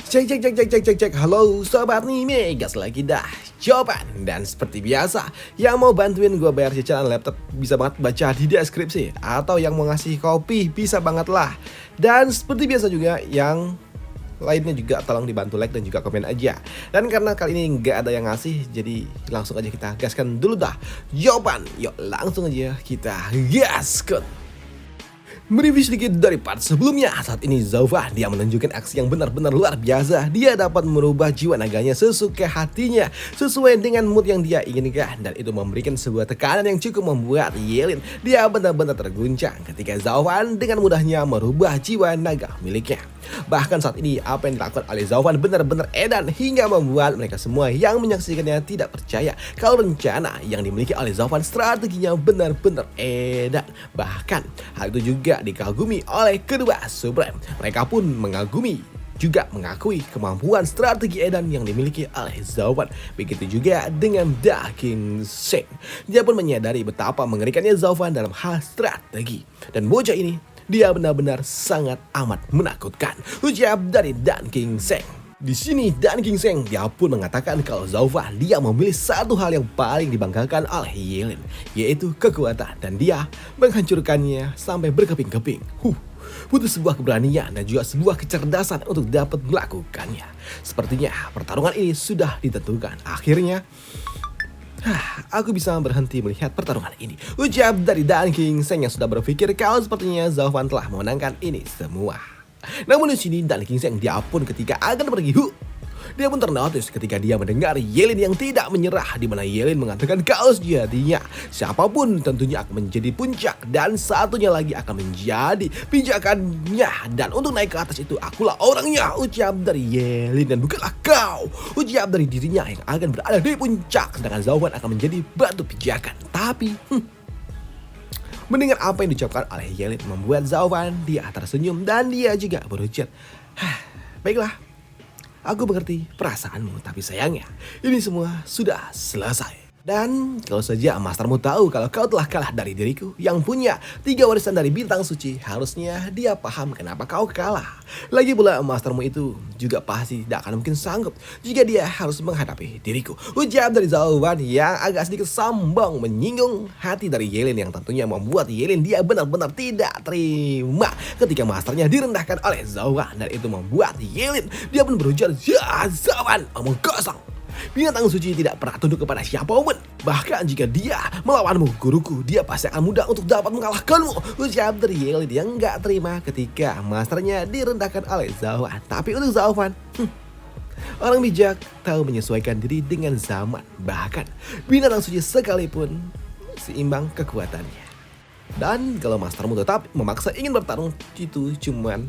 Cek. Halo sobat Nime, gas lagi dah jawaban. Dan seperti biasa, yang mau bantuin gue bayar cicilan laptop bisa banget baca di deskripsi. Atau yang mau ngasih kopi bisa banget lah. Dan seperti biasa juga, yang lainnya juga tolong dibantu like dan juga komen aja. Dan karena kali ini nggak ada yang ngasih, jadi langsung aja kita gaskan dulu dah jawaban. Yuk langsung aja kita gaskan. Mereview sedikit dari part sebelumnya. Saat ini Zaufa dia menunjukkan aksi yang benar-benar luar biasa. Dia dapat merubah jiwa naganya sesuka hatinya, sesuai dengan mood yang dia inginkan. Dan itu memberikan sebuah tekanan yang cukup membuat Yelin dia benar-benar terguncang ketika Zaufan dengan mudahnya merubah jiwa naga miliknya. Bahkan saat ini apa yang dilakukan oleh Zaufan benar-benar edan hingga membuat mereka semua yang menyaksikannya tidak percaya kalau rencana yang dimiliki oleh Zaufan strateginya benar-benar edan. Bahkan hal itu juga dikagumi oleh kedua Supreme. Mereka pun juga mengakui kemampuan strategi edan yang dimiliki oleh Zaufan. Begitu juga dengan Da King Seng. Dia pun menyadari betapa mengerikannya Zaufan dalam hal strategi. Dan bocah ini dia benar-benar sangat amat menakutkan, ucap dari Dan King Seng. Di sini Dan King Seng dia pun mengatakan kalau Zaufa dia memilih satu hal yang paling dibanggakan oleh Yelin, yaitu kekuatan, dan dia menghancurkannya sampai berkeping-keping. Butuh sebuah keberanian dan juga sebuah kecerdasan untuk dapat melakukannya. Sepertinya pertarungan ini sudah ditentukan. Akhirnya aku bisa berhenti melihat pertarungan ini, ucap dari Dan King Seng yang sudah berpikir kalau sepertinya Zaufan telah memenangkan ini semua. Namun di sini Dan King Seng dia pun ketika akan pergi, dia pun ternotis ketika dia mendengar Yelin yang tidak menyerah, di mana Yelin mengatakan kalau sejatinya siapapun tentunya akan menjadi puncak dan satunya lagi akan menjadi pijakannya, dan untuk naik ke atas itu akulah orangnya, ucap dari Yelin, dan bukanlah kau, ucap dari dirinya yang akan berada di puncak, sedangkan Zaufan akan menjadi batu pijakan. Tapi mendengar apa yang diucapkan oleh Yelin membuat Zaufan dia tersenyum dan dia juga berujar, baiklah, aku mengerti perasaanmu, tapi sayangnya ini semua sudah selesai. Dan kalau saja mastermu tahu kalau kau telah kalah dari diriku yang punya 3 warisan dari bintang suci, harusnya dia paham kenapa kau kalah. Lagi pula mastermu itu juga pasti tidak akan mungkin sanggup jika dia harus menghadapi diriku, ucap dari Zaufan yang agak sedikit sombong, menyinggung hati dari Yelin yang tentunya membuat Yelin dia benar-benar tidak terima ketika masternya direndahkan oleh Zaufan. Dan itu membuat Yelin dia pun berujar, ya Zaufan, omong kosong. Binatang suci tidak pernah tunduk kepada siapapun. Bahkan jika dia melawanmu, guruku, dia pasti akan mudah untuk dapat mengalahkanmu, ucap dari Yelin yang gak terima ketika masternya direndahkan oleh Zaufan. Tapi untuk Zaufan, orang bijak tahu menyesuaikan diri dengan zaman. Bahkan binatang suci sekalipun seimbang kekuatannya. Dan kalau mastermu tetap memaksa ingin bertarung, itu cuman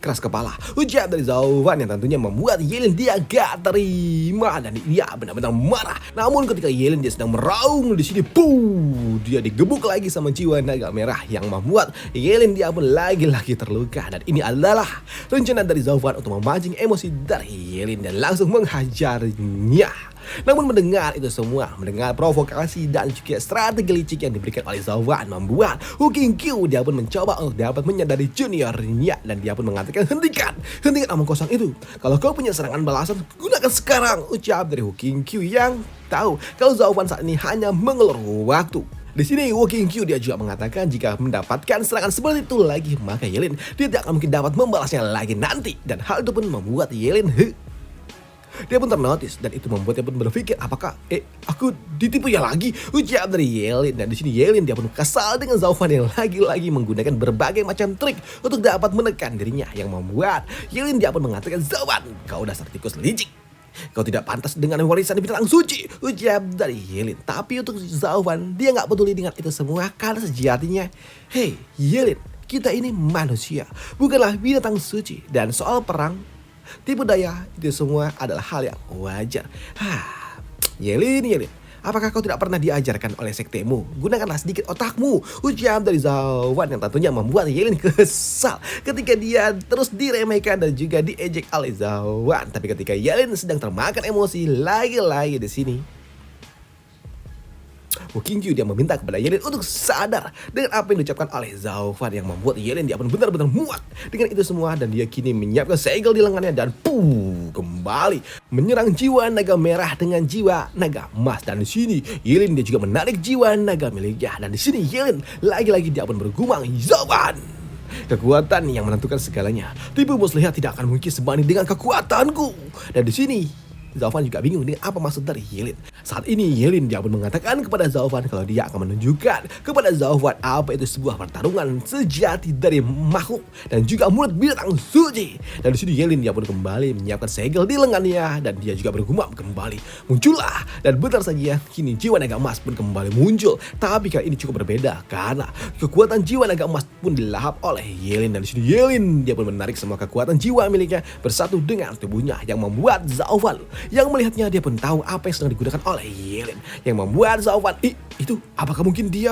keras kepala, ujar dari Zaufan yang tentunya membuat Yelin dia gak terima dan dia benar-benar marah. Namun ketika Yelin dia sedang meraung di sini, dia digebuk lagi sama jiwa naga merah yang membuat Yelin dia pun lagi-lagi terluka. Dan ini adalah rencana dari Zaufan untuk memancing emosi dari Yelin dan langsung menghajarnya. Namun mendengar itu semua, mendengar provokasi dan juga strategi licik yang diberikan oleh Zaufan membuat Hu Qingqiu dia pun mencoba untuk dapat menyadari juniornya, dan dia pun mengatakan hentikan omong kosong itu. Kalau kau punya serangan balasan, gunakan sekarang, ucap dari Hu Qingqiu yang tahu kalau Zaufan saat ini hanya mengelur waktu. Di sini Hu Qingqiu dia juga mengatakan jika mendapatkan serangan seperti itu lagi, maka Yelin dia tidak akan mungkin dapat membalasnya lagi nanti, dan hal itu pun membuat Yelin dia pun ternotis, dan itu membuatnya pun berpikir apakah aku ditipu ya lagi, ucap dari Yelin. Dan di sini Yelin dia pun kesal dengan Zaufan yang lagi-lagi menggunakan berbagai macam trik untuk dapat menekan dirinya, yang membuat Yelin dia pun mengatakan, Zaufan, kau dasar tikus licik, kau tidak pantas dengan warisan bintang suci, ucap dari Yelin. Tapi untuk Zaufan dia nggak peduli dengan itu semua, karena sejatinya, hey Yelin, kita ini manusia, bukanlah binatang suci, dan soal perang, tipu daya, itu semua adalah hal yang wajar. Yelin, apakah kau tidak pernah diajarkan oleh sektemu? Gunakanlah sedikit otakmu, ucap dari Zaufan yang tentunya membuat Yelin kesal ketika dia terus diremehkan dan juga diejek oleh Zaufan. Tapi ketika Yelin sedang termakan emosi lagi-lagi di sini, Wu Qingju dia meminta kepada Ye Lin untuk sadar dengan apa yang diucapkan oleh Zhao Fan yang membuat Ye Lin dia pun benar-benar muak dengan itu semua dan dia kini menyiapkan segel di lengannya dan kembali menyerang jiwa naga merah dengan jiwa naga emas. Dan di sini Ye Lin dia juga menarik jiwa naga miliknya dan di sini Ye Lin lagi-lagi dia pun bergumam, Zhao Fan, kekuatan yang menentukan segalanya. Tipu muslihat tidak akan mungkin sebanding dengan kekuatanku. Dan di sini Zhao Fan juga bingung dengan apa maksud dari Ye Lin. Saat ini Ye Lin dia pun mengatakan kepada Zhao Fan kalau dia akan menunjukkan kepada Zhao Fan apa itu sebuah pertarungan sejati dari makhluk dan juga mulut binatang suci. Dan di sini Ye Lin dia pun kembali menyiapkan segel di lengannya dan dia juga bergumam kembali. Muncullah dan bentar saja kini jiwa naga emas pun kembali muncul. Tapi kali ini cukup berbeda karena kekuatan jiwa naga emas pun dilahap oleh Ye Lin. Dan di sini Ye Lin dia pun menarik semua kekuatan jiwa miliknya bersatu dengan tubuhnya yang membuat Zhao Fan yang melihatnya dia pun tahu apa yang sedang digunakan oleh Ye Lin yang membuat Zhao Fan, itu apakah mungkin dia?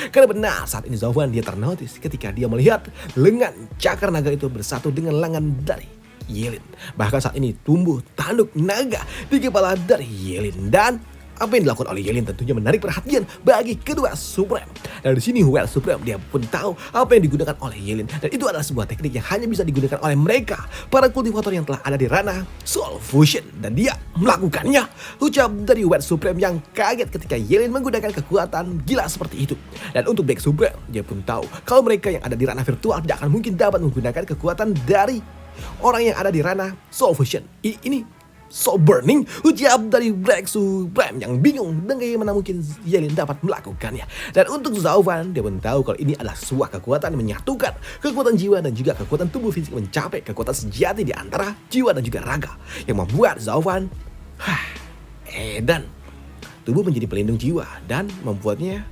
Karena benar saat ini Zhao Fan dia ternotis ketika dia melihat lengan cakar naga itu bersatu dengan lengan dari Ye Lin. Bahkan saat ini tumbuh tanduk naga di kepala dari Ye Lin dan apa yang dilakukan oleh Ye Lin tentunya menarik perhatian bagi kedua Supreme. Dan di sini Well Supreme dia pun tahu apa yang digunakan oleh Ye Lin dan itu adalah sebuah teknik yang hanya bisa digunakan oleh mereka, para kultivator yang telah ada di ranah Soul Fusion, dan dia melakukannya. Ucap dari Well Supreme yang kaget ketika Ye Lin menggunakan kekuatan gila seperti itu. Dan untuk Black Supreme dia pun tahu kalau mereka yang ada di ranah virtual tidak akan mungkin dapat menggunakan kekuatan dari orang yang ada di ranah Soul Fusion. Ini Soul Burning, ucap dari Black Supreme yang bingung dengan bagaimana mungkin Ye Lin dapat melakukannya. Dan untuk Zhao Fan dia pun tahu kalau ini adalah sebuah kekuatan yang menyatukan kekuatan jiwa dan juga kekuatan tubuh fisik mencapai kekuatan sejati di antara jiwa dan juga raga yang membuat Zhao Fan dan tubuh menjadi pelindung jiwa dan membuatnya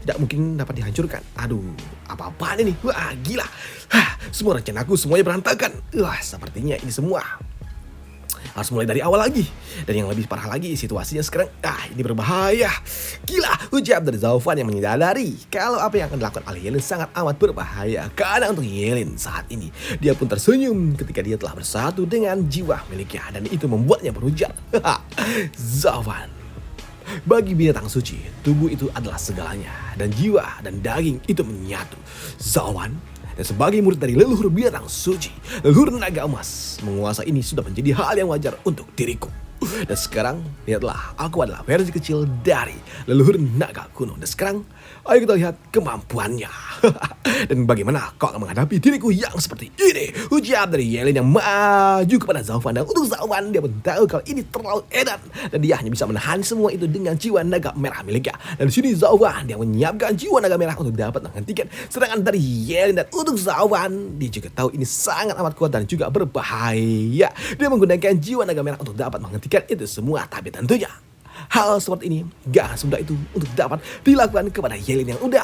tidak mungkin dapat dihancurkan. Aduh, apa-apaan ini? Wah, gila. Semua rencanaku semuanya berantakan. Sepertinya ini semua harus mulai dari awal lagi. Dan yang lebih parah lagi situasinya sekarang ini berbahaya. Gila, ucap dari Zhao Fan yang menyadari kalau apa yang akan dilakukan oleh Ye Lin sangat amat berbahaya. Karena untuk Ye Lin saat ini dia pun tersenyum ketika dia telah bersatu dengan jiwa miliknya dan itu membuatnya berujar. Zhao Fan, bagi binatang suci, tubuh itu adalah segalanya dan jiwa dan daging itu menyatu. Zhao Fan, dan sebagai murid dari leluhur binatang suci, leluhur naga emas, menguasai ini sudah menjadi hal yang wajar untuk diriku. Dan sekarang, lihatlah, aku adalah versi kecil dari leluhur naga kuno. Dan sekarang, ayo kita lihat kemampuannya. Dan bagaimana kau akan menghadapi diriku yang seperti ini? Ucap dari Ye Lin yang maju kepada Zhao Fan. Dan untuk Zhao Fan, dia pun tahu kalau ini terlalu edan. Dan dia hanya bisa menahan semua itu dengan jiwa naga merah miliknya. Dan di sini Zhao Fan, dia menyiapkan jiwa naga merah untuk dapat menghentikan serangan dari Ye Lin. Dan untuk Zhao Fan, dia juga tahu ini sangat amat kuat dan juga berbahaya. Dia menggunakan jiwa naga merah untuk dapat menghentikan itu semua. Tapi tentunya hal seperti ini gak semudah itu untuk dapat dilakukan kepada Ye Lin yang udah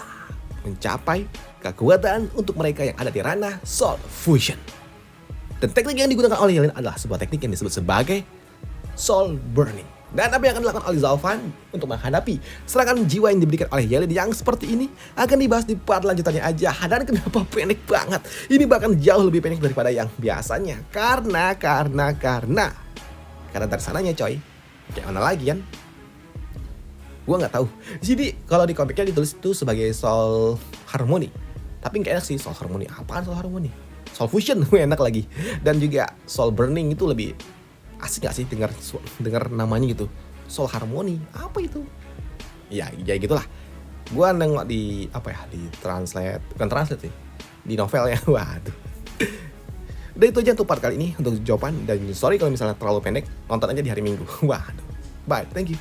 mencapai kekuatan untuk mereka yang ada di ranah Soul Fusion. Dan teknik yang digunakan oleh Ye Lin adalah sebuah teknik yang disebut sebagai Soul Burning. Dan apa yang akan dilakukan oleh Zhao Fan untuk menghadapi serangan jiwa yang diberikan oleh Ye Lin yang seperti ini akan dibahas di part lanjutannya aja. Dan kenapa pendek banget? Ini bahkan jauh lebih pendek daripada yang biasanya. Karena dari sananya coy. Kayak mana lagi kan? Gua nggak tahu. Jadi kalau di komiknya ditulis itu sebagai Soul Harmony. Tapi nggak enak sih Soul Harmony. Apaan Soul Harmony? Soul Fusion enak lagi. Dan juga Soul Burning itu lebih asik gak sih dengar namanya gitu. Soul Harmony apa itu? Ya gitulah. Gua nengok di di translate, bukan translate sih. Di novel ya. Waduh. Udah itu aja untuk part kali ini untuk jawaban. Dan sorry kalau misalnya terlalu pendek, nonton aja di hari Minggu. Waduh. Bye, thank you.